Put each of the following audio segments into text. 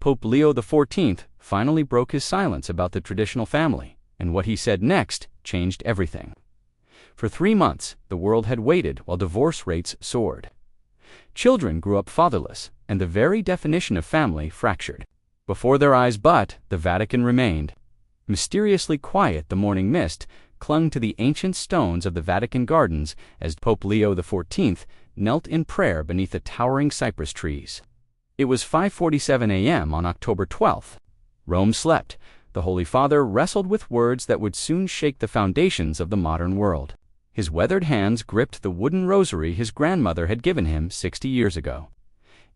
Pope Leo XIV finally broke his silence about the traditional family, and what he said next changed everything. For 3 months, the world had waited while divorce rates soared. Children grew up fatherless, and the very definition of family fractured. Before their eyes but, the Vatican remained. Mysteriously quiet, the morning mist clung to the ancient stones of the Vatican gardens as Pope Leo XIV knelt in prayer beneath the towering cypress trees. It was 5:47 a.m. on October 12th. Rome slept. The Holy Father wrestled with words that would soon shake the foundations of the modern world. His weathered hands gripped the wooden rosary his grandmother had given him 60 years ago,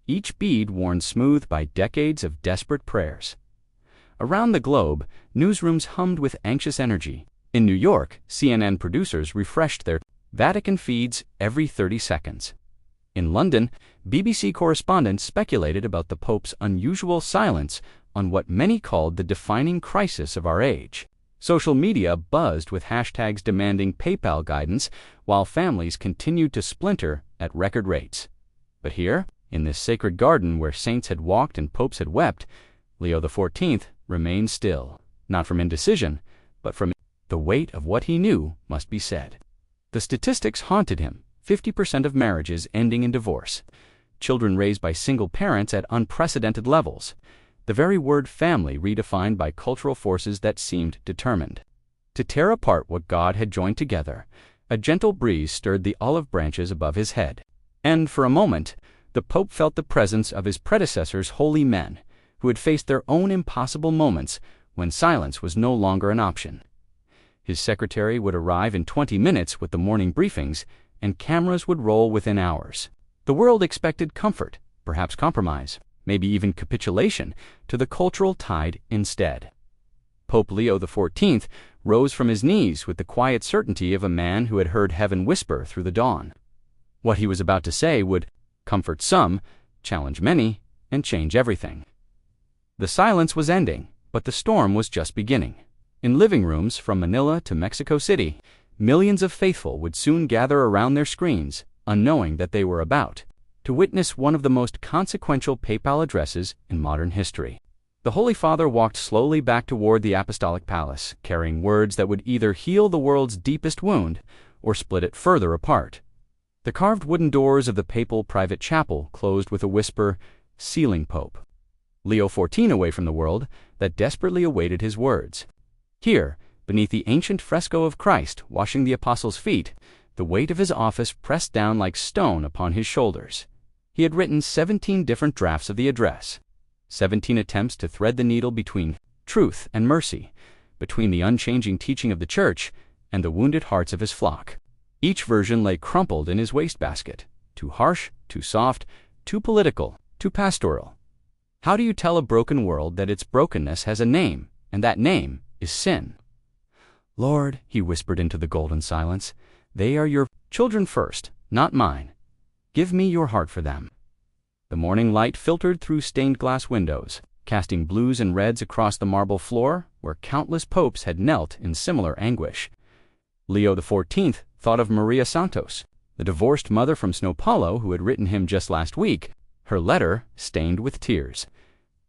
each bead worn smooth by decades of desperate prayers. Around the globe, newsrooms hummed with anxious energy. In New York, CNN producers refreshed their Vatican feeds every 30 seconds. In London, BBC correspondents speculated about the Pope's unusual silence on what many called the defining crisis of our age. Social media buzzed with hashtags demanding PayPal guidance, while families continued to splinter at record rates. But here, in this sacred garden where saints had walked and popes had wept, Leo XIV remained still, not from indecision, but from the weight of what he knew must be said. The statistics haunted him: 50% of marriages ending in divorce, children raised by single parents at unprecedented levels, the very word family redefined by cultural forces that seemed determined to tear apart what God had joined together. A gentle breeze stirred the olive branches above his head, and for a moment, the Pope felt the presence of his predecessors' holy men, who had faced their own impossible moments when silence was no longer an option. His secretary would arrive in 20 minutes with the morning briefings, and cameras would roll within hours. The world expected comfort, perhaps compromise, maybe even capitulation to the cultural tide instead. Pope Leo XIV rose from his knees with the quiet certainty of a man who had heard heaven whisper through the dawn. What he was about to say would comfort some, challenge many, and change everything. The silence was ending, but the storm was just beginning. In living rooms from Manila to Mexico City, millions of faithful would soon gather around their screens, unknowing that they were about to witness one of the most consequential papal addresses in modern history. The Holy Father walked slowly back toward the Apostolic Palace, carrying words that would either heal the world's deepest wound or split it further apart. The carved wooden doors of the papal private chapel closed with a whisper, "Sealing Pope." Leo XIV away from the world that desperately awaited his words. Here, beneath the ancient fresco of Christ washing the apostles' feet, the weight of his office pressed down like stone upon his shoulders. He had written 17 different drafts of the address, 17 attempts to thread the needle between truth and mercy, between the unchanging teaching of the Church and the wounded hearts of his flock. Each version lay crumpled in his wastebasket, too harsh, too soft, too political, too pastoral. How do you tell a broken world that its brokenness has a name, and that name is sin? "Lord," he whispered into the golden silence, "they are your children first, not mine. Give me your heart for them." The morning light filtered through stained glass windows, casting blues and reds across the marble floor where countless popes had knelt in similar anguish. Leo XIV thought of Maria Santos, the divorced mother from São Paulo who had written him just last week. Her letter, stained with tears,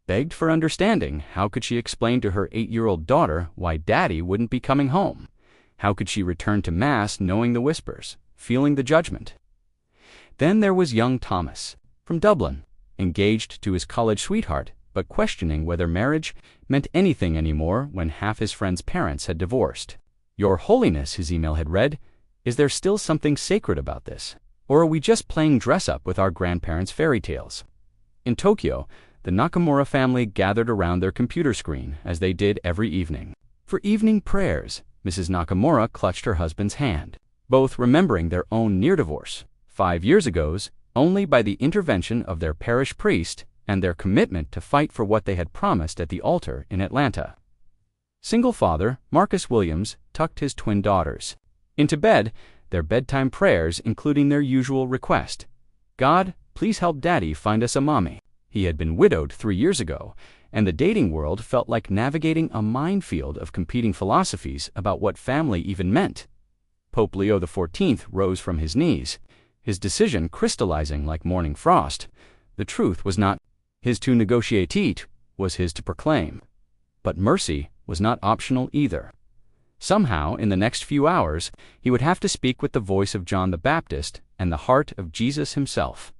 begged for understanding. How could she explain to her 8-year-old daughter why Daddy wouldn't be coming home? How could she return to Mass knowing the whispers, feeling the judgment? Then there was young Thomas, from Dublin, engaged to his college sweetheart, but questioning whether marriage meant anything anymore when half his friend's parents had divorced. "Your Holiness," his email had read, "is there still something sacred about this? Or are we just playing dress-up with our grandparents' fairy tales?" In Tokyo, the Nakamura family gathered around their computer screen, as they did every evening. For evening prayers, Mrs. Nakamura clutched her husband's hand, both remembering their own near-divorce, 5 years ago's, only by the intervention of their parish priest and their commitment to fight for what they had promised at the altar in Atlanta. Single father, Marcus Williams, tucked his twin daughters into bed, their bedtime prayers including their usual request: "God, please help Daddy find us a mommy." He had been widowed 3 years ago, and the dating world felt like navigating a minefield of competing philosophies about what family even meant. Pope Leo XIV rose from his knees, his decision crystallizing like morning frost. The truth was not his to negotiate, was his to proclaim. But mercy was not optional either. Somehow, in the next few hours, he would have to speak with the voice of John the Baptist and the heart of Jesus himself.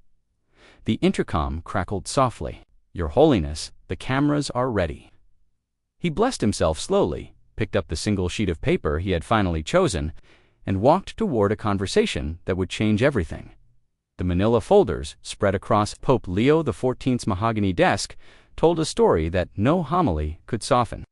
The intercom crackled softly. "Your Holiness, the cameras are ready." He blessed himself slowly, picked up the single sheet of paper he had finally chosen, and walked toward a conversation that would change everything. The manila folders, spread across Pope Leo XIV's mahogany desk, told a story that no homily could soften.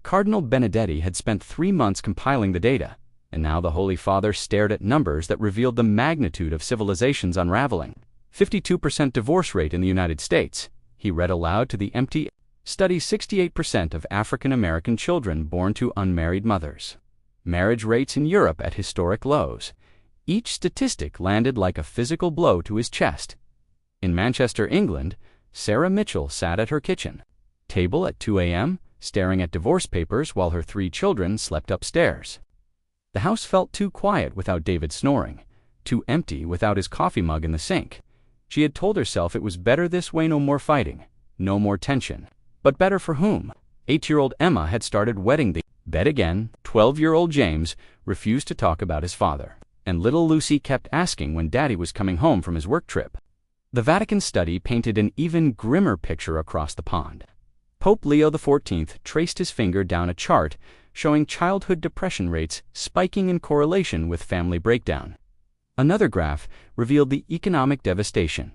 Cardinal Benedetti had spent 3 months compiling the data, and now the Holy Father stared at numbers that revealed the magnitude of civilization's unraveling. 52% divorce rate in the United States, he read aloud to the empty study. 68% of African American children born to unmarried mothers. Marriage rates in Europe at historic lows. Each statistic landed like a physical blow to his chest. In Manchester, England, Sarah Mitchell sat at her kitchen table at 2 a.m., staring at divorce papers while her 3 children slept upstairs. The house felt too quiet without David snoring, too empty without his coffee mug in the sink. She had told herself it was better this way, no more fighting, no more tension. But better for whom? 8-year-old Emma had started wetting the bed again, 12-year-old James refused to talk about his father, and little Lucy kept asking when Daddy was coming home from his work trip. The Vatican study painted an even grimmer picture across the pond. Pope Leo XIV traced his finger down a chart showing childhood depression rates spiking in correlation with family breakdown. Another graph revealed the economic devastation.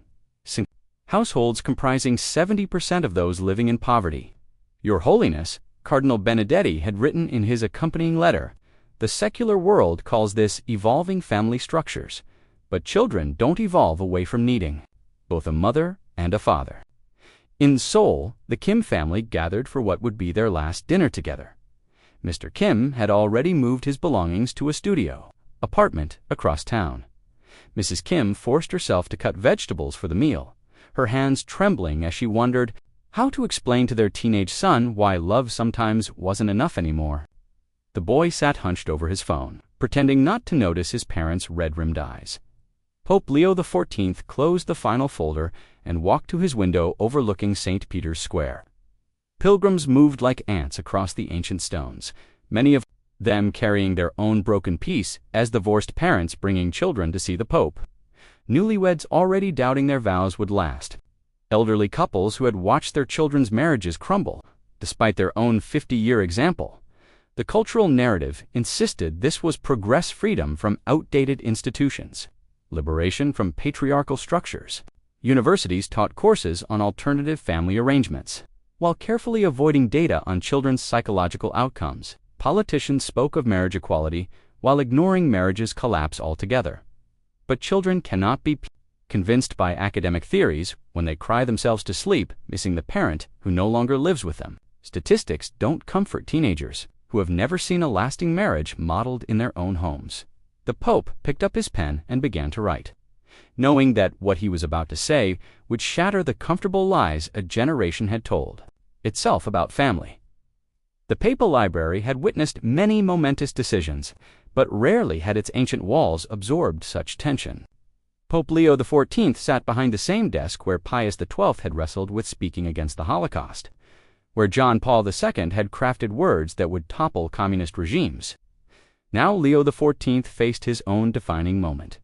Households comprising 70% of those living in poverty. Your Holiness, Cardinal Benedetti had written in his accompanying letter, the secular world calls this evolving family structures, but children don't evolve away from needing both a mother and a father. In Seoul, the Kim family gathered for what would be their last dinner together. Mr. Kim had already moved his belongings to a studio apartment across town. Mrs. Kim forced herself to cut vegetables for the meal, her hands trembling as she wondered how to explain to their teenage son why love sometimes wasn't enough anymore. The boy sat hunched over his phone, pretending not to notice his parents' red-rimmed eyes. Pope Leo XIV closed the final folder and walked to his window overlooking St. Peter's Square. Pilgrims moved like ants across the ancient stones, many of them carrying their own broken piece as divorced parents bringing children to see the Pope. Newlyweds already doubting their vows would last. Elderly couples who had watched their children's marriages crumble, despite their own 50-year example. The cultural narrative insisted this was progress, freedom from outdated institutions, liberation from patriarchal structures. Universities taught courses on alternative family arrangements, while carefully avoiding data on children's psychological outcomes. Politicians spoke of marriage equality while ignoring marriage's collapse altogether. But children cannot be convinced by academic theories when they cry themselves to sleep, missing the parent who no longer lives with them. Statistics don't comfort teenagers who have never seen a lasting marriage modeled in their own homes. The Pope picked up his pen and began to write, knowing that what he was about to say would shatter the comfortable lies a generation had told itself about family. The papal library had witnessed many momentous decisions, but rarely had its ancient walls absorbed such tension. Pope Leo XIV sat behind the same desk where Pius XII had wrestled with speaking against the Holocaust, where John Paul II had crafted words that would topple communist regimes. Now Leo XIV faced his own defining moment.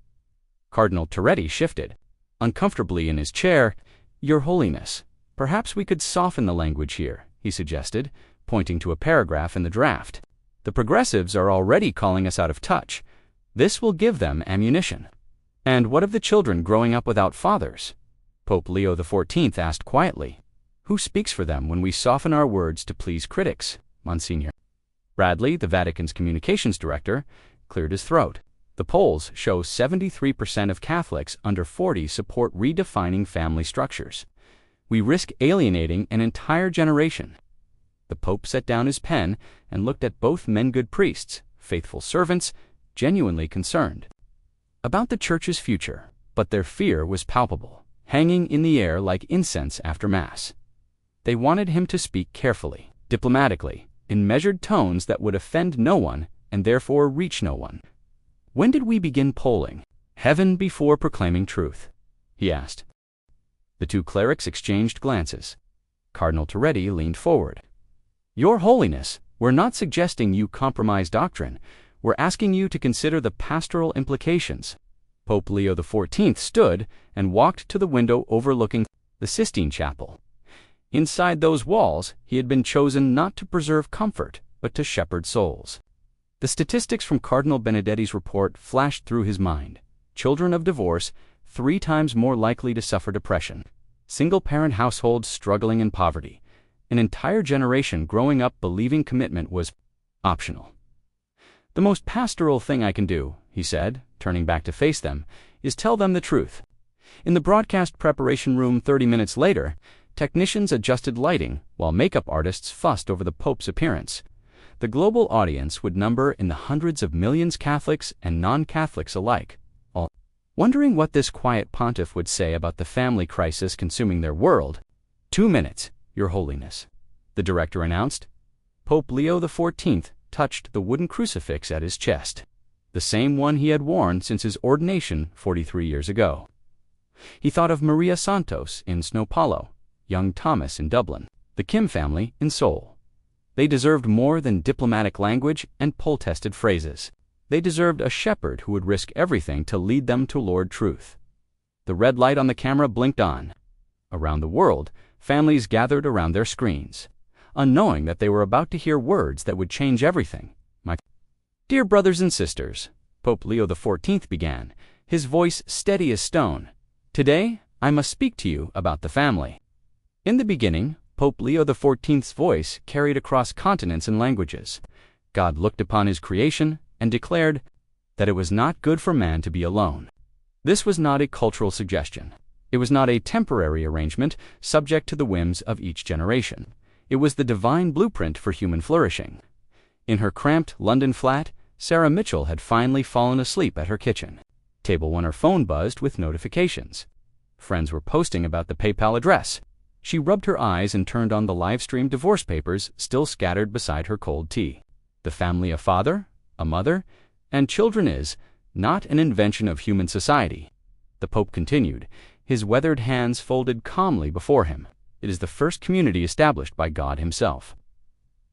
Cardinal Toretti shifted uncomfortably in his chair. "Your Holiness, perhaps we could soften the language here," he suggested, pointing to a paragraph in the draft. "The progressives are already calling us out of touch. This will give them ammunition." "And what of the children growing up without fathers?" Pope Leo XIV asked quietly. "Who speaks for them when we soften our words to please critics, Monsignor?" Bradley, the Vatican's communications director, cleared his throat. "The polls show 73% of Catholics under 40 support redefining family structures. We risk alienating an entire generation." The Pope set down his pen and looked at both men, good priests, faithful servants, genuinely concerned about the Church's future, but their fear was palpable, hanging in the air like incense after Mass. They wanted him to speak carefully, diplomatically, in measured tones that would offend no one and therefore reach no one. "When did we begin polling heaven before proclaiming truth?" he asked. The two clerics exchanged glances. Cardinal Toretti leaned forward. "Your Holiness, we're not suggesting you compromise doctrine. We're asking you to consider the pastoral implications." Pope Leo XIV stood and walked to the window overlooking the Sistine Chapel. Inside those walls, he had been chosen not to preserve comfort, but to shepherd souls. The statistics from Cardinal Benedetti's report flashed through his mind. Children of divorce, 3 times more likely to suffer depression. Single-parent households struggling in poverty. An entire generation growing up believing commitment was optional. "The most pastoral thing I can do," he said, turning back to face them, "is tell them the truth." In the broadcast preparation room 30 minutes later, technicians adjusted lighting while makeup artists fussed over the Pope's appearance. The global audience would number in the hundreds of millions, Catholics and non-Catholics alike, all wondering what this quiet pontiff would say about the family crisis consuming their world. "2 minutes, Your Holiness," the director announced. Pope Leo XIV touched the wooden crucifix at his chest, the same one he had worn since his ordination 43 years ago. He thought of Maria Santos in São Paulo, young Thomas in Dublin, the Kim family in Seoul. They deserved more than diplomatic language and poll-tested phrases. They deserved a shepherd who would risk everything to lead them to Lord Truth. The red light on the camera blinked on. Around the world, families gathered around their screens, unknowing that they were about to hear words that would change everything. "My dear brothers and sisters," Pope Leo XIV began, his voice steady as stone, "today I must speak to you about the family." In the beginning, Pope Leo XIV's voice carried across continents and languages. God looked upon his creation and declared that it was not good for man to be alone. This was not a cultural suggestion. It was not a temporary arrangement subject to the whims of each generation. It was the divine blueprint for human flourishing. In her cramped London flat, Sarah Mitchell had finally fallen asleep at her kitchen table when her phone buzzed with notifications. Friends were posting about the PayPal address. She rubbed her eyes and turned on the live-streamed divorce papers still scattered beside her cold tea. The family, a father, a mother, and children is not an invention of human society. The Pope continued, his weathered hands folded calmly before him. It is the first community established by God himself.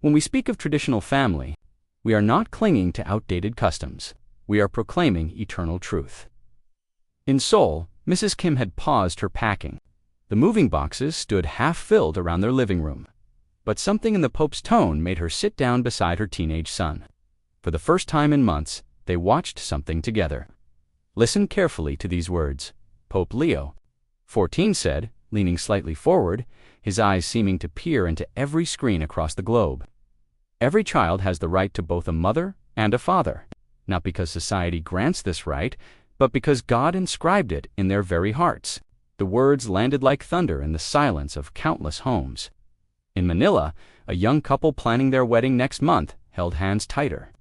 When we speak of traditional family, we are not clinging to outdated customs. We are proclaiming eternal truth. In Seoul, Mrs. Kim had paused her packing. The moving boxes stood half-filled around their living room. But something in the Pope's tone made her sit down beside her teenage son. For the first time in months, they watched something together. "Listen carefully to these words," Pope Leo XIV said, leaning slightly forward, his eyes seeming to peer into every screen across the globe. "Every child has the right to both a mother and a father, not because society grants this right, but because God inscribed it in their very hearts." The words landed like thunder in the silence of countless homes. In Manila, a young couple planning their wedding next month held hands tighter.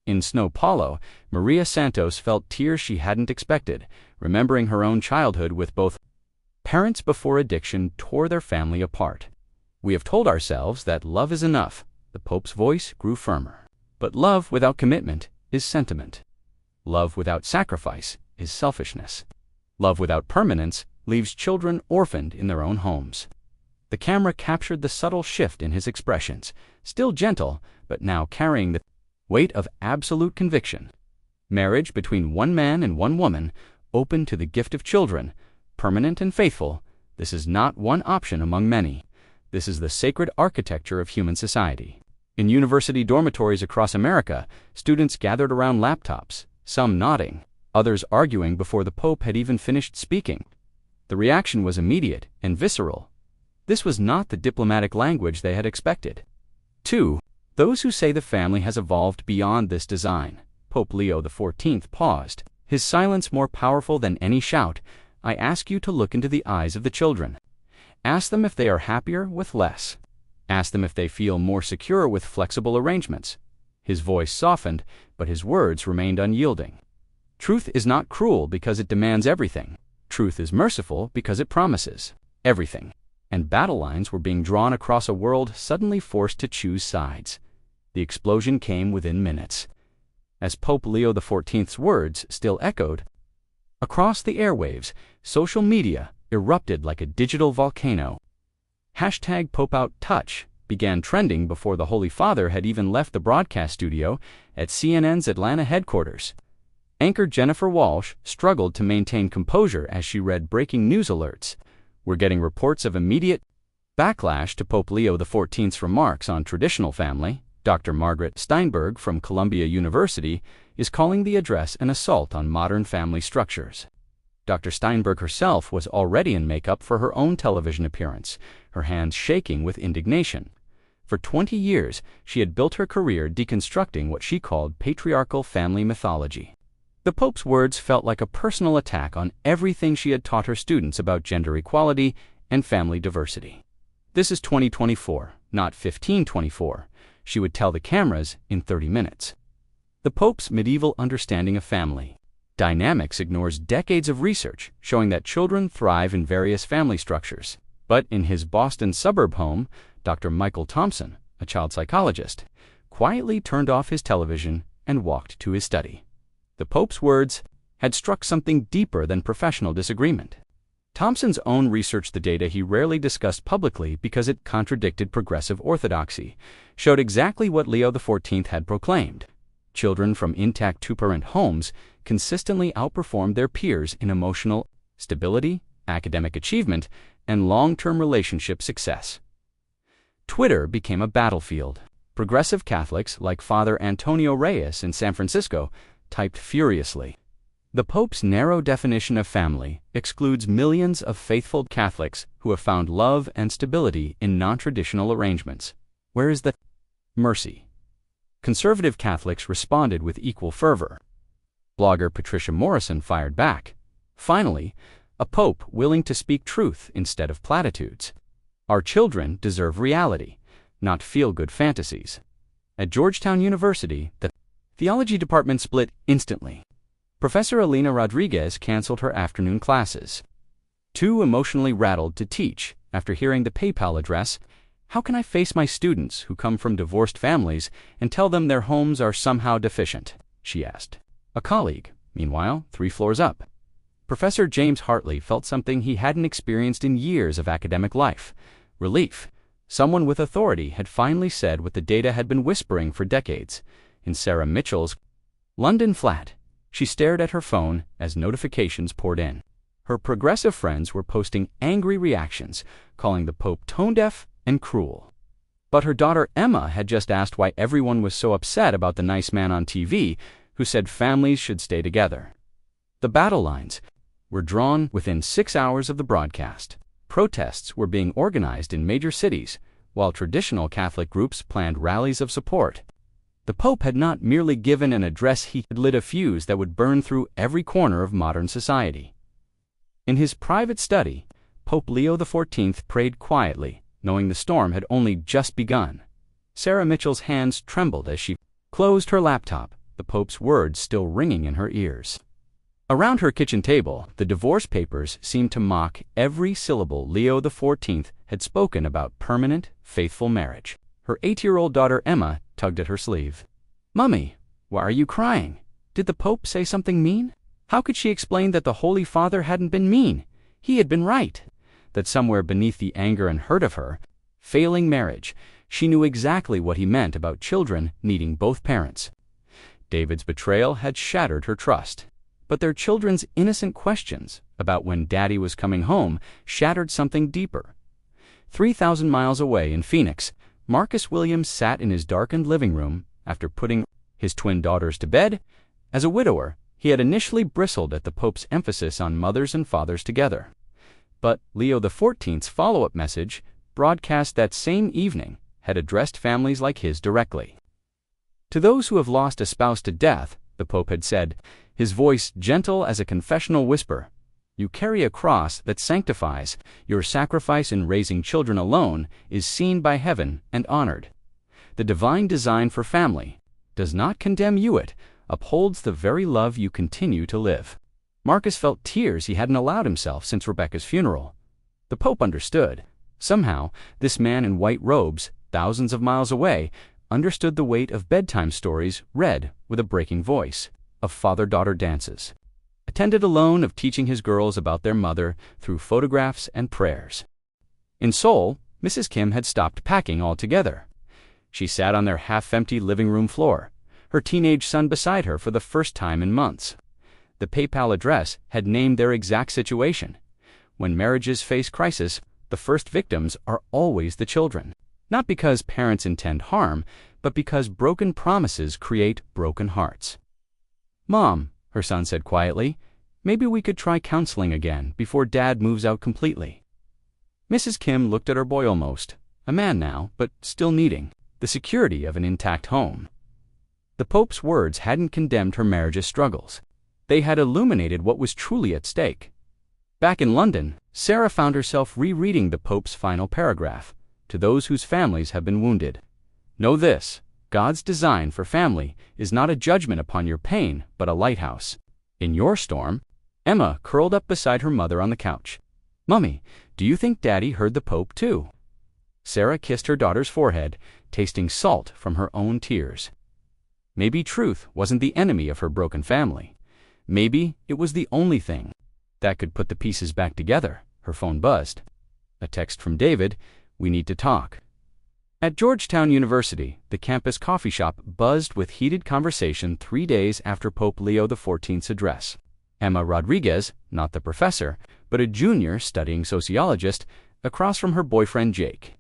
In São Paulo, Maria Santos felt tears she hadn't expected, remembering her own childhood with both. Parents before addiction tore their family apart. "We have told ourselves that love is enough." The Pope's voice grew firmer. "But love without commitment is sentiment. Love without sacrifice is selfishness. Love without permanence leaves children orphaned in their own homes." The camera captured the subtle shift in his expressions, still gentle, but now carrying the weight of absolute conviction. Marriage between one man and one woman, open to the gift of children, permanent and faithful, this is not one option among many. This is the sacred architecture of human society. In university dormitories across America, students gathered around laptops, some nodding, others arguing before the Pope had even finished speaking. The reaction was immediate and visceral. This was not the diplomatic language they had expected. 2. Those who say the family has evolved beyond this design. Pope Leo XIV paused, his silence more powerful than any shout. "I ask you to look into the eyes of the children. Ask them if they are happier with less. Ask them if they feel more secure with flexible arrangements." His voice softened, but his words remained unyielding. Truth is not cruel because it demands everything. Truth is merciful because it promises everything. And battle lines were being drawn across a world suddenly forced to choose sides. The explosion came within minutes. As Pope Leo XIV's words still echoed, across the airwaves, social media erupted like a digital volcano. Hashtag #PopeOutTouch began trending before the Holy Father had even left the broadcast studio at CNN's Atlanta headquarters. Anchor Jennifer Walsh struggled to maintain composure as she read breaking news alerts. We're getting reports of immediate backlash to Pope Leo XIV's remarks on traditional family. Dr. Margaret Steinberg from Columbia University is calling the address an assault on modern family structures. Dr. Steinberg herself was already in makeup for her own television appearance, her hands shaking with indignation. For 20 years, she had built her career deconstructing what she called patriarchal family mythology. The Pope's words felt like a personal attack on everything she had taught her students about gender equality and family diversity. This is 2024, not 1524, she would tell the cameras in 30 minutes. The Pope's medieval understanding of family dynamics ignores decades of research showing that children thrive in various family structures. But in his Boston suburb home, Dr. Michael Thompson, a child psychologist, quietly turned off his television and walked to his study. The Pope's words had struck something deeper than professional disagreement. Thompson's own researched the data he rarely discussed publicly because it contradicted progressive orthodoxy, showed exactly what Leo XIV had proclaimed. Children from intact two-parent homes consistently outperformed their peers in emotional stability, academic achievement, and long-term relationship success. Twitter became a battlefield. Progressive Catholics like Father Antonio Reyes in San Francisco typed furiously, "The Pope's narrow definition of family excludes millions of faithful Catholics who have found love and stability in non-traditional arrangements. Where is the mercy?" Conservative Catholics responded with equal fervor. Blogger Patricia Morrison fired back. Finally, a pope willing to speak truth instead of platitudes. Our children deserve reality, not feel-good fantasies. At Georgetown University, the theology department split instantly. Professor Alina Rodriguez canceled her afternoon classes. Too emotionally rattled to teach after hearing the PayPal address, "How can I face my students who come from divorced families and tell them their homes are somehow deficient?" she asked. A colleague, meanwhile, 3 floors up. Professor James Hartley felt something he hadn't experienced in years of academic life: relief. Someone with authority had finally said what the data had been whispering for decades. In Sarah Mitchell's London flat, she stared at her phone as notifications poured in. Her progressive friends were posting angry reactions, calling the Pope tone-deaf and cruel. But her daughter Emma had just asked why everyone was so upset about the nice man on TV who said families should stay together. The battle lines were drawn within 6 hours of the broadcast. Protests were being organized in major cities, while traditional Catholic groups planned rallies of support. The Pope had not merely given an address, he had lit a fuse that would burn through every corner of modern society. In his private study, Pope Leo XIV prayed quietly, knowing the storm had only just begun. Sarah Mitchell's hands trembled as she closed her laptop, the Pope's words still ringing in her ears. Around her kitchen table, the divorce papers seemed to mock every syllable Leo XIV had spoken about permanent, faithful marriage. Her 8-year-old daughter Emma tugged at her sleeve. "Mummy, why are you crying? Did the Pope say something mean?" How could she explain that the Holy Father hadn't been mean? He had been right. That somewhere beneath the anger and hurt of her failing marriage, she knew exactly what he meant about children needing both parents. David's betrayal had shattered her trust. But their children's innocent questions about when Daddy was coming home shattered something deeper. 3,000 miles away in Phoenix, Marcus Williams sat in his darkened living room after putting his twin daughters to bed. As a widower, he had initially bristled at the Pope's emphasis on mothers and fathers together. But Leo XIV's follow-up message, broadcast that same evening, had addressed families like his directly. To those who have lost a spouse to death, the Pope had said, his voice gentle as a confessional whisper, "You carry a cross that sanctifies. Your sacrifice in raising children alone is seen by heaven and honored. The divine design for family does not condemn you, it upholds the very love you continue to live." Marcus felt tears he hadn't allowed himself since Rebecca's funeral. The Pope understood. Somehow, this man in white robes, thousands of miles away, understood the weight of bedtime stories read with a breaking voice, of father-daughter dances, attended alone, of teaching his girls about their mother through photographs and prayers. In Seoul, Mrs. Kim had stopped packing altogether. She sat on their half-empty living room floor, her teenage son beside her for the first time in months. The PayPal address had named their exact situation. When marriages face crisis, the first victims are always the children. Not because parents intend harm, but because broken promises create broken hearts. "Mom," her son said quietly, "maybe we could try counseling again before Dad moves out completely." Mrs. Kim looked at her boy almost, a man now, but still needing the security of an intact home. The Pope's words hadn't condemned her marriage's struggles. They had illuminated what was truly at stake. Back in London, Sarah found herself rereading the Pope's final paragraph, to those whose families have been wounded. "Know this, God's design for family is not a judgment upon your pain, but a lighthouse. In your storm." Emma curled up beside her mother on the couch. "Mummy, do you think Daddy heard the Pope too?" Sarah kissed her daughter's forehead, tasting salt from her own tears. Maybe truth wasn't the enemy of her broken family. Maybe it was the only thing that could put the pieces back together. Her phone buzzed. A text from David, "We need to talk." At Georgetown University, the campus coffee shop buzzed with heated conversation 3 days after Pope Leo XIV's address. Emma Rodriguez, not the professor, but a junior studying sociologist, across from her boyfriend Jake.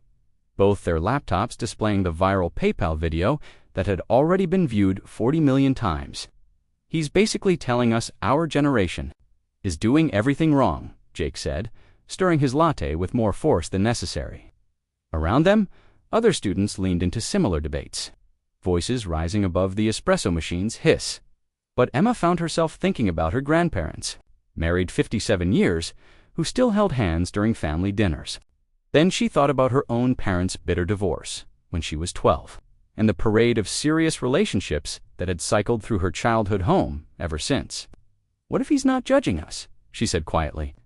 Both their laptops displaying the viral PayPal video that had already been viewed 40 million times. "He's basically telling us our generation is doing everything wrong," Jake said, stirring his latte with more force than necessary. Around them, other students leaned into similar debates, voices rising above the espresso machine's hiss. But Emma found herself thinking about her grandparents, married 57 years, who still held hands during family dinners. Then she thought about her own parents' bitter divorce when she was 12, and the parade of serious relationships that had cycled through her childhood home ever since. "What if he's not judging us?" she said quietly.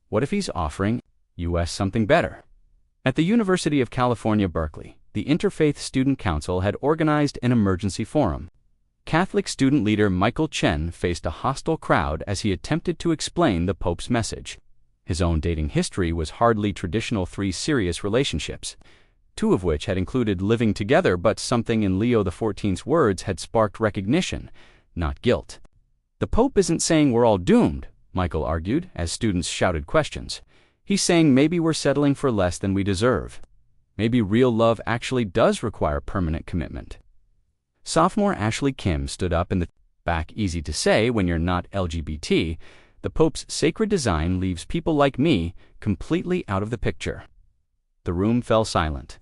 "What if he's offering us something better?" At the University of California, Berkeley, the Interfaith Student Council had organized an emergency forum. Catholic student leader Michael Chen faced a hostile crowd as he attempted to explain the Pope's message. His own dating history was hardly traditional 3 serious relationships, 2 of which had included living together, but something in Leo XIV's words had sparked recognition, not guilt. "The Pope isn't saying we're all doomed," Michael argued as students shouted questions. "He's saying maybe we're settling for less than we deserve. Maybe real love actually does require permanent commitment." Sophomore Ashley Kim stood up in the back. "Easy to say when you're not LGBT. The Pope's sacred design leaves people like me completely out of the picture." The room fell silent.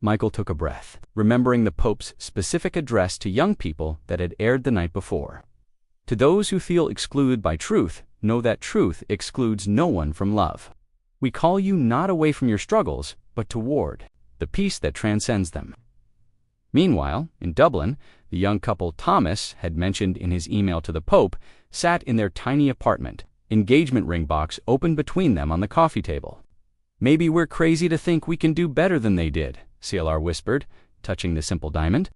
Michael took a breath, remembering the Pope's specific address to young people that had aired the night before. "To those who feel excluded by truth, know that truth excludes no one from love. We call you not away from your struggles, but toward the peace that transcends them." Meanwhile, in Dublin, the young couple Thomas had mentioned in his email to the Pope sat in their tiny apartment, engagement ring box open between them on the coffee table. "Maybe we're crazy to think we can do better than they did," CLR whispered, touching the simple diamond.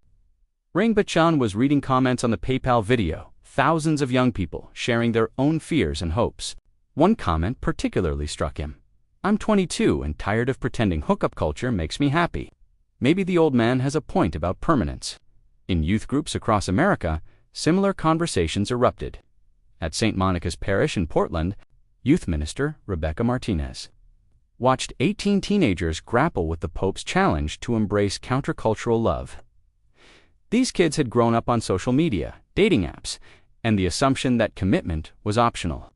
Ring Bachan was reading comments on the PayPal video, thousands of young people sharing their own fears and hopes. One comment particularly struck him. "I'm 22 and tired of pretending hookup culture makes me happy." Maybe the old man has a point about permanence. In youth groups across America, similar conversations erupted. At St. Monica's Parish in Portland, youth minister Rebecca Martinez watched 18 teenagers grapple with the Pope's challenge to embrace countercultural love. These kids had grown up on social media, dating apps, and the assumption that commitment was optional.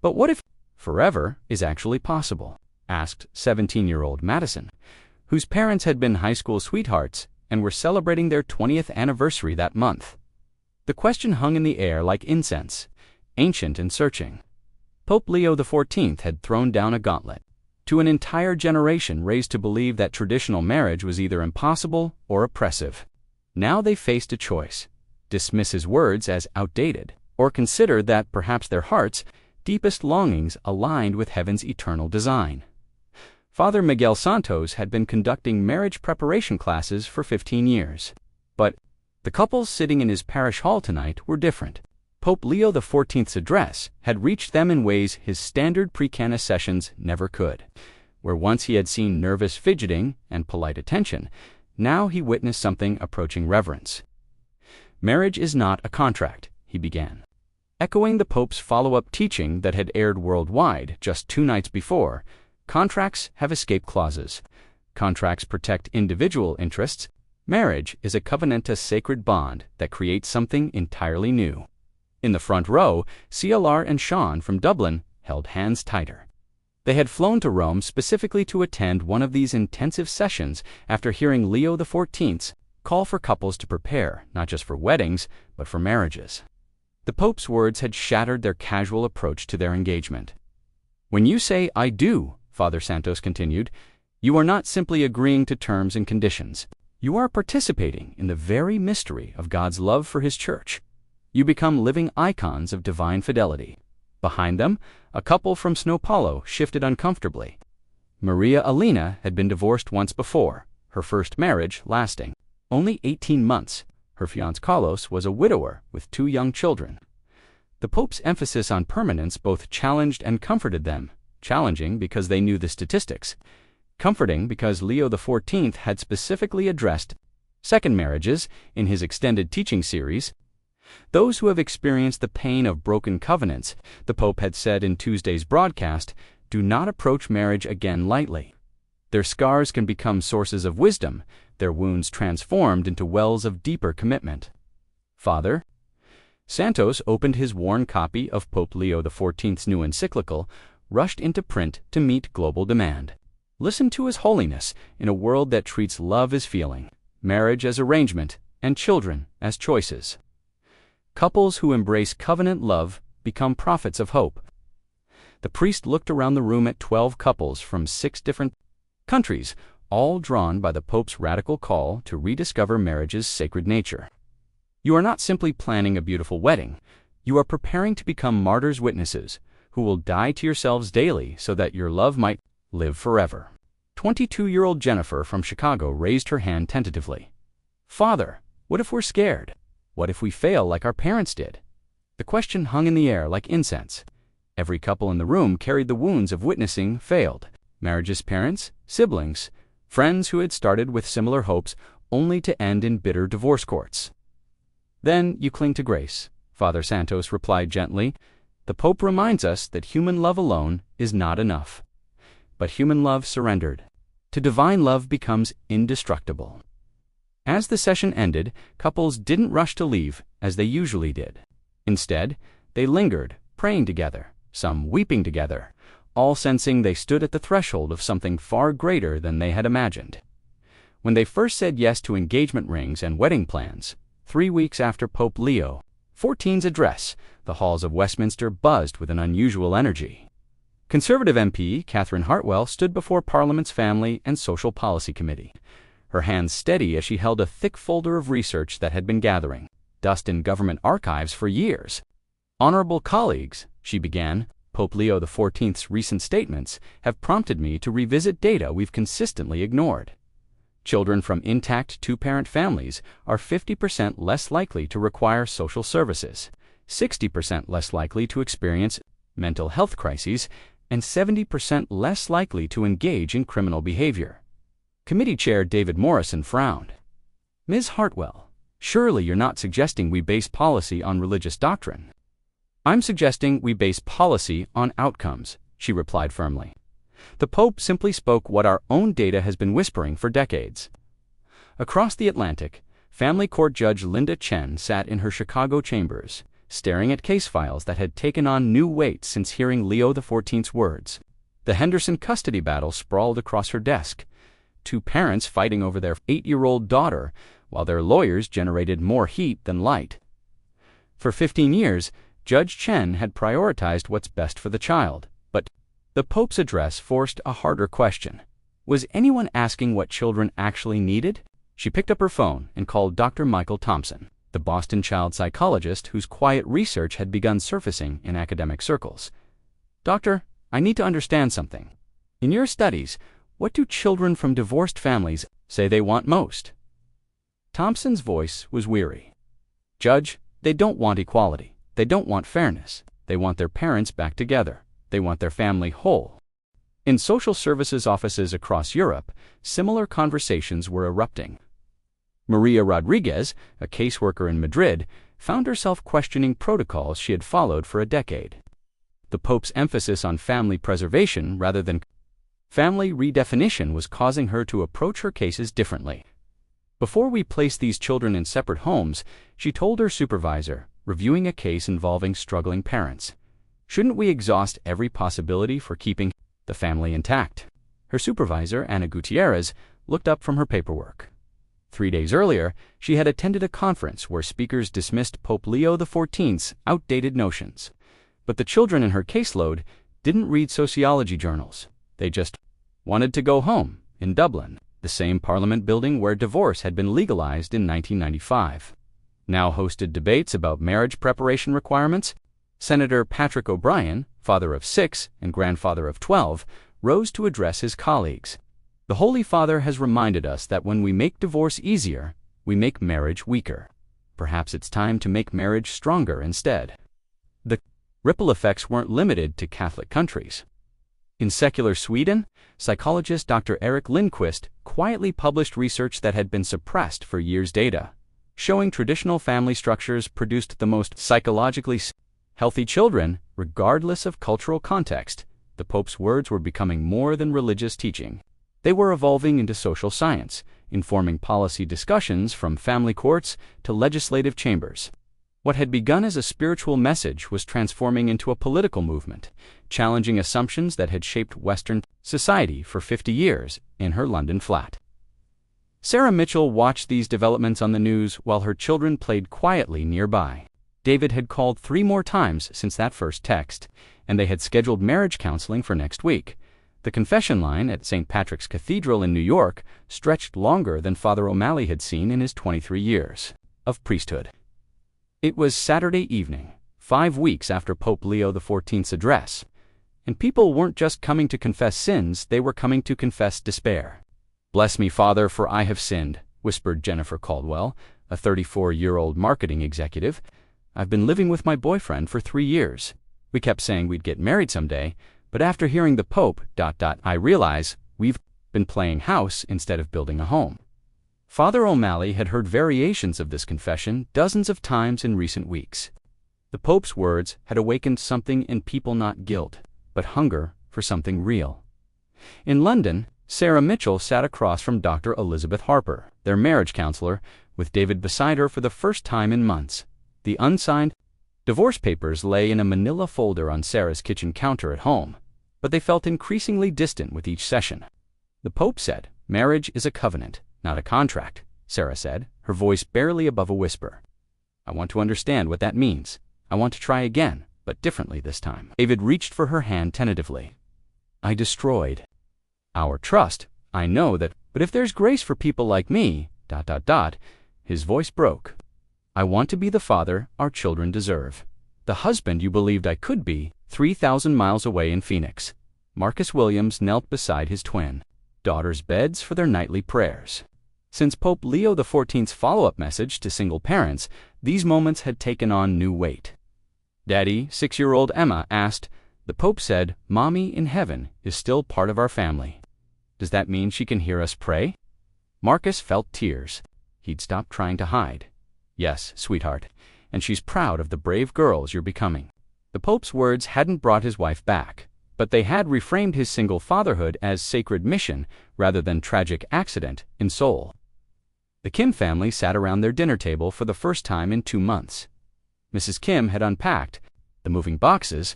"But what if forever is actually possible?" asked 17-year-old Madison, whose parents had been high school sweethearts and were celebrating their 20th anniversary that month. The question hung in the air like incense, ancient and searching. Pope Leo XIV had thrown down a gauntlet to an entire generation raised to believe that traditional marriage was either impossible or oppressive. Now they faced a choice: dismiss his words as outdated, or consider that perhaps their hearts' deepest longings aligned with heaven's eternal design. Father Miguel Santos had been conducting marriage preparation classes for 15 years. But the couples sitting in his parish hall tonight were different. Pope Leo XIV's address had reached them in ways his standard pre-Cana sessions never could. Where once he had seen nervous fidgeting and polite attention, now he witnessed something approaching reverence. "Marriage is not a contract," he began, echoing the Pope's follow-up teaching that had aired worldwide just 2 nights before. Contracts have escape clauses. Contracts protect individual interests. Marriage is a covenantous sacred bond that creates something entirely new. In the front row, CLR and Sean from Dublin held hands tighter. They had flown to Rome specifically to attend one of these intensive sessions after hearing Leo XIV's call for couples to prepare not just for weddings, but for marriages. The Pope's words had shattered their casual approach to their engagement. "When you say 'I do,'" Father Santos continued, "you are not simply agreeing to terms and conditions. You are participating in the very mystery of God's love for His Church. You become living icons of divine fidelity." Behind them, a couple from São Paulo shifted uncomfortably. Maria Alina had been divorced once before, her first marriage lasting only 18 months. Her fiancé Carlos was a widower with 2 young children. The Pope's emphasis on permanence both challenged and comforted them, challenging because they knew the statistics, comforting because Leo XIV had specifically addressed second marriages in his extended teaching series. "Those who have experienced the pain of broken covenants," the Pope had said in Tuesday's broadcast, "do not approach marriage again lightly. Their scars can become sources of wisdom, their wounds transformed into wells of deeper commitment." Father Santos opened his worn copy of Pope Leo XIV's new encyclical, rushed into print to meet global demand. Listen to His Holiness in a world that treats love as feeling, marriage as arrangement, and children as choices. Couples who embrace covenant love become prophets of hope. The priest looked around the room at 12 couples from 6 different countries, all drawn by the Pope's radical call to rediscover marriage's sacred nature. "You are not simply planning a beautiful wedding. You are preparing to become martyrs' witnesses, who will die to yourselves daily so that your love might live forever." 22-year-old Jennifer from Chicago raised her hand tentatively. "Father, what if we're scared? What if we fail like our parents did?" The question hung in the air like incense. Every couple in the room carried the wounds of witnessing failed marriage's parents, siblings, friends who had started with similar hopes only to end in bitter divorce courts. "Then you cling to grace," Father Santos replied gently. "The Pope reminds us that human love alone is not enough. But human love surrendered to divine love becomes indestructible." As the session ended, couples didn't rush to leave as they usually did. Instead, they lingered, praying together, some weeping together, all sensing they stood at the threshold of something far greater than they had imagined. When they first said yes to engagement rings and wedding plans, 3 weeks after Pope Leo XIV's address, the halls of Westminster buzzed with an unusual energy. Conservative MP Catherine Hartwell stood before Parliament's Family and Social Policy Committee, her hands steady as she held a thick folder of research that had been gathering dust in government archives for years. "Honorable colleagues," she began, "Pope Leo XIV's recent statements have prompted me to revisit data we've consistently ignored. Children from intact 2-parent families are 50% less likely to require social services, 60% less likely to experience mental health crises, and 70% less likely to engage in criminal behavior." Committee Chair David Morrison frowned. "Ms. Hartwell, surely you're not suggesting we base policy on religious doctrine." "I'm suggesting we base policy on outcomes," she replied firmly. "The Pope simply spoke what our own data has been whispering for decades." Across the Atlantic, family court judge Linda Chen sat in her Chicago chambers, staring at case files that had taken on new weight since hearing Leo XIV's words. The Henderson custody battle sprawled across her desk, 2 parents fighting over their 8-year-old daughter, while their lawyers generated more heat than light. For 15 years, Judge Chen had prioritized what's best for the child, but the Pope's address forced a harder question. Was anyone asking what children actually needed? She picked up her phone and called Dr. Michael Thompson, the Boston child psychologist whose quiet research had begun surfacing in academic circles. "Doctor, I need to understand something. In your studies, what do children from divorced families say they want most?" Thompson's voice was weary. "Judge, they don't want equality. They don't want fairness. They want their parents back together. They want their family whole." In social services offices across Europe, similar conversations were erupting. Maria Rodriguez, a caseworker in Madrid, found herself questioning protocols she had followed for a decade. The Pope's emphasis on family preservation rather than family redefinition was causing her to approach her cases differently. Before we place these children in separate homes, she told her supervisor, reviewing a case involving struggling parents, shouldn't we exhaust every possibility for keeping the family intact? Her supervisor, Ana Gutierrez, looked up from her paperwork. 3 days earlier, she had attended a conference where speakers dismissed Pope Leo XIV's outdated notions. But the children in her caseload didn't read sociology journals. They just wanted to go home, in Dublin, the same parliament building where divorce had been legalized in 1995. Now hosted debates about marriage preparation requirements. Senator Patrick O'Brien, father of 6 and grandfather of 12, rose to address his colleagues. The Holy Father has reminded us that when we make divorce easier, we make marriage weaker. Perhaps it's time to make marriage stronger instead. The ripple effects weren't limited to Catholic countries. In secular Sweden, psychologist Dr. Erik Lindquist quietly published research that had been suppressed for years' data, showing traditional family structures produced the most psychologically healthy children, regardless of cultural context. The Pope's words were becoming more than religious teaching. They were evolving into social science, informing policy discussions from family courts to legislative chambers. What had begun as a spiritual message was transforming into a political movement, challenging assumptions that had shaped Western society for 50 years in her London flat. Sarah Mitchell watched these developments on the news while her children played quietly nearby. David had called 3 more times since that first text, and they had scheduled marriage counseling for next week. The confession line at St. Patrick's Cathedral in New York stretched longer than Father O'Malley had seen in his 23 years of priesthood. It was Saturday evening, 5 weeks after Pope Leo XIV's address, and people weren't just coming to confess sins, they were coming to confess despair. "Bless me, Father, for I have sinned," whispered Jennifer Caldwell, a 34-year-old marketing executive. "I've been living with my boyfriend for 3 years. We kept saying we'd get married someday, but after hearing the Pope, I realize we've been playing house instead of building a home." Father O'Malley had heard variations of this confession dozens of times in recent weeks. The Pope's words had awakened something in people, not guilt, but hunger for something real. In London, Sarah Mitchell sat across from Dr. Elizabeth Harper, their marriage counselor, with David beside her for the first time in months. The unsigned divorce papers lay in a manila folder on Sarah's kitchen counter at home, but they felt increasingly distant with each session. The Pope said, "Marriage is a covenant, not a contract," Sarah said, her voice barely above a whisper. "I want to understand what that means. I want to try again, but differently this time." David reached for her hand tentatively. "I destroyed our trust. I know that, but if there's grace for people like me, his voice broke. "I want to be the father our children deserve. The husband you believed I could be, 3,000 miles away in Phoenix." Marcus Williams knelt beside his twin daughters' beds for their nightly prayers. Since Pope Leo XIV's follow-up message to single parents, these moments had taken on new weight. "Daddy," 6-year-old Emma asked, "the Pope said, Mommy in heaven is still part of our family. Does that mean she can hear us pray?" Marcus felt tears. He'd stopped trying to hide. "Yes, sweetheart, and she's proud of the brave girls you're becoming." The Pope's words hadn't brought his wife back, but they had reframed his single fatherhood as sacred mission rather than tragic accident in Seoul. The Kim family sat around their dinner table for the first time in 2 months. Mrs. Kim had unpacked the moving boxes,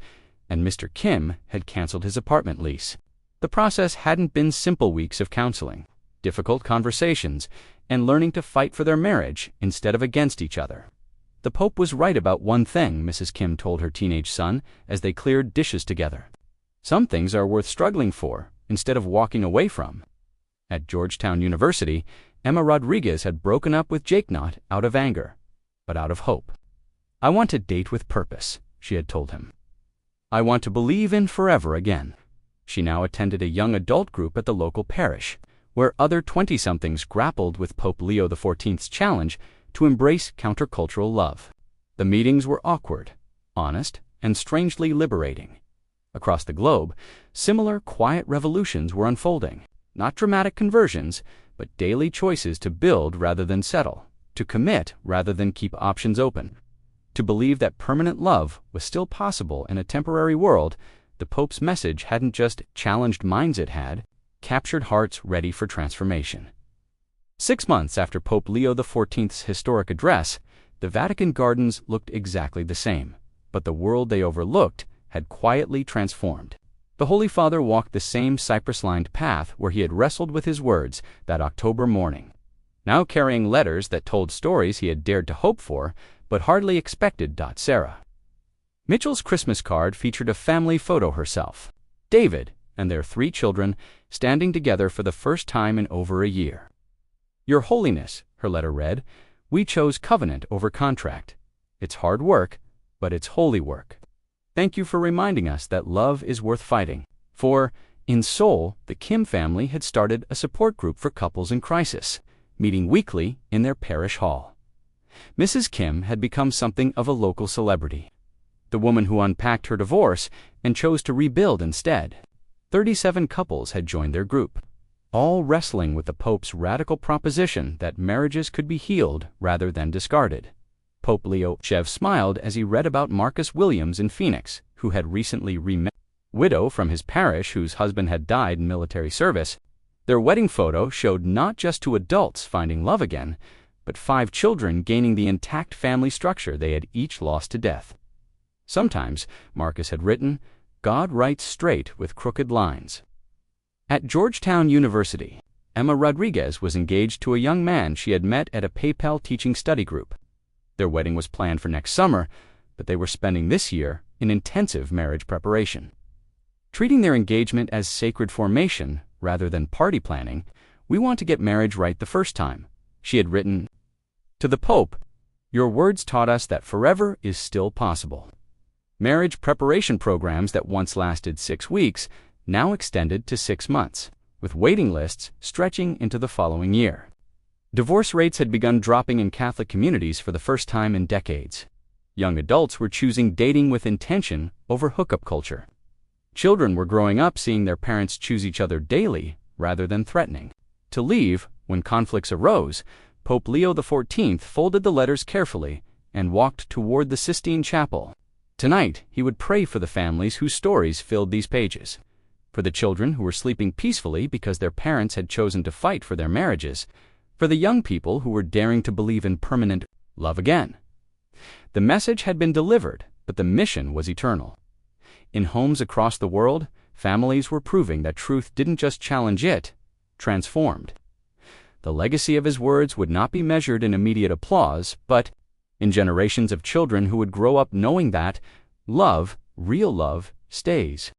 and Mr. Kim had canceled his apartment lease. The process hadn't been simple weeks of counseling, difficult conversations, and learning to fight for their marriage instead of against each other. The Pope was right about one thing, Mrs. Kim told her teenage son as they cleared dishes together. "Some things are worth struggling for instead of walking away from." At Georgetown University, Emma Rodriguez had broken up with Jake not out of anger, but out of hope. "I want to date with purpose," she had told him. "I want to believe in forever again." She now attended a young adult group at the local parish, where other 20-somethings grappled with Pope Leo XIV's challenge to embrace countercultural love. The meetings were awkward, honest, and strangely liberating. Across the globe, similar quiet revolutions were unfolding. Not dramatic conversions, but daily choices to build rather than settle, to commit rather than keep options open. To believe that permanent love was still possible in a temporary world, the Pope's message hadn't just challenged minds, it had captured hearts ready for transformation. 6 months after Pope Leo XIV's historic address, the Vatican gardens looked exactly the same, but the world they overlooked had quietly transformed. The Holy Father walked the same cypress-lined path where he had wrestled with his words that October morning, now carrying letters that told stories he had dared to hope for, but hardly expected. Sarah Mitchell's Christmas card featured a family photo herself, David, and their 3 children standing together for the first time in over a year. "Your Holiness," her letter read, "we chose covenant over contract. It's hard work, but it's holy work. Thank you for reminding us that love is worth fighting." For, in Seoul, the Kim family had started a support group for couples in crisis, meeting weekly in their parish hall. Mrs. Kim had become something of a local celebrity, the woman who unpacked her divorce and chose to rebuild instead. 37 couples had joined their group, all wrestling with the Pope's radical proposition that marriages could be healed rather than discarded. Pope Leo XIV smiled as he read about Marcus Williams in Phoenix, who had recently remarried a widow from his parish whose husband had died in military service. Their wedding photo showed not just 2 adults finding love again, but 5 children gaining the intact family structure they had each lost to death. Sometimes, Marcus had written, "God writes straight with crooked lines." At Georgetown University, Emma Rodriguez was engaged to a young man she had met at a PayPal teaching study group. Their wedding was planned for next summer, but they were spending this year in intensive marriage preparation. Treating their engagement as sacred formation rather than party planning, "We want to get marriage right the first time," she had written. To the Pope, "Your words taught us that forever is still possible." Marriage preparation programs that once lasted 6 weeks now extended to 6 months, with waiting lists stretching into the following year. Divorce rates had begun dropping in Catholic communities for the first time in decades. Young adults were choosing dating with intention over hookup culture. Children were growing up seeing their parents choose each other daily rather than threatening. To leave, when conflicts arose, Pope Leo XIV folded the letters carefully and walked toward the Sistine Chapel. Tonight, he would pray for the families whose stories filled these pages, for the children who were sleeping peacefully because their parents had chosen to fight for their marriages, for the young people who were daring to believe in permanent love again. The message had been delivered, but the mission was eternal. In homes across the world, families were proving that truth didn't just challenge, it transformed. The legacy of his words would not be measured in immediate applause, but in generations of children who would grow up knowing that love, real love, stays.